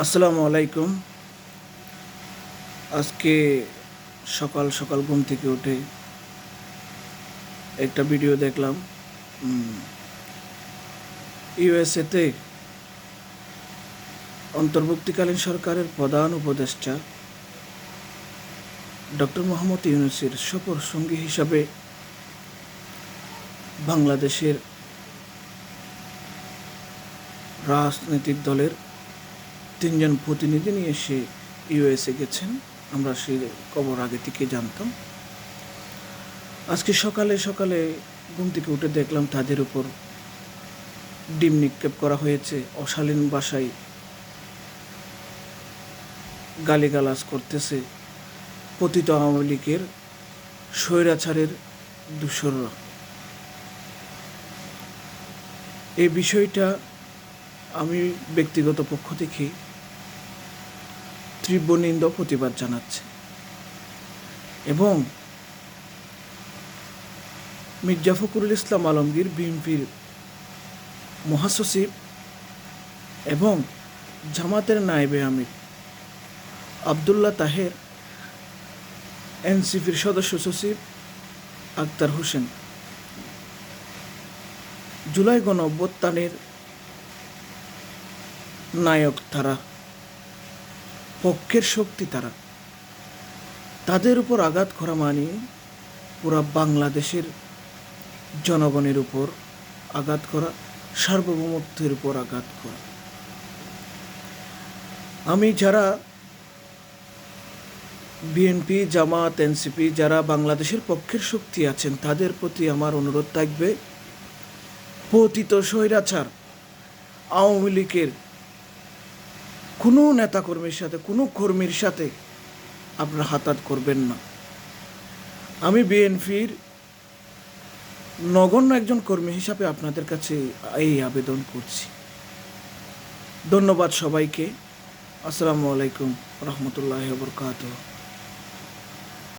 আসসালামু আলাইকুম। আজকে সকাল সকাল ঘুম থেকে উঠে একটা ভিডিও দেখলাম। ইউএসএতে অন্তর্বর্তীকালীন সরকারের প্রধান উপদেষ্টা ডক্টর মোহাম্মদ ইউনূসের সফর সঙ্গী হিসাবে বাংলাদেশের রাজনৈতিক দলের 3জন প্রতিনিধি নিয়ে সে ইউএসএ গেছেন। আমরা সেই খবর আগে থেকে জানতাম। আজকে সকালে সকালে ঘুম থেকে উঠে দেখলাম তাদের উপর ডিম নিক্ষেপ করা হয়েছে, অশালীন ভাষায় গালিগালাজ করতেছে পতিত আওয়ামী লীগের স্বৈরাচারের দূষররা। এই বিষয়টা আমি ব্যক্তিগত পক্ষ থেকে তীব্র নিন্দা প্রতিবাদ জানাচ্ছি এবং মির্জা ফখরুল ইসলাম আলমগীর বিএনপির মহাসচিব এবং জামাতের নায়েবে আমির আবদুল্লাহ তাহের, এনসিপির সদস্য সচিব আক্তার হোসেন, জুলাই গণঅভ্যুত্থানের নায়ক তারা, পক্ষের শক্তি তারা, তাদের উপর আঘাত করা মানে পুরা বাংলাদেশের জনগণের উপর আঘাত করা, সার্বভৌমত্বের উপর আঘাত করা। আমি যারা বিএনপি, জামাত, এনসিপি যারা বাংলাদেশের পক্ষের শক্তি আছেন তাদের প্রতি আমার অনুরোধ থাকবে, পতিত স্বৈরাচার আওয়ামী লীগের কোনো নেতাকর্মীর সাথে, কোনো কর্মীর সাথে আপনারা হাতাহাত করবেন না। আমি বিএনপির নগণ্য একজন কর্মী হিসাবে আপনাদের কাছে এই আবেদন করছি। ধন্যবাদ সবাইকে। আসসালামু আলাইকুম রহমতুল্লাহি ওয়া বারাকাতুহু।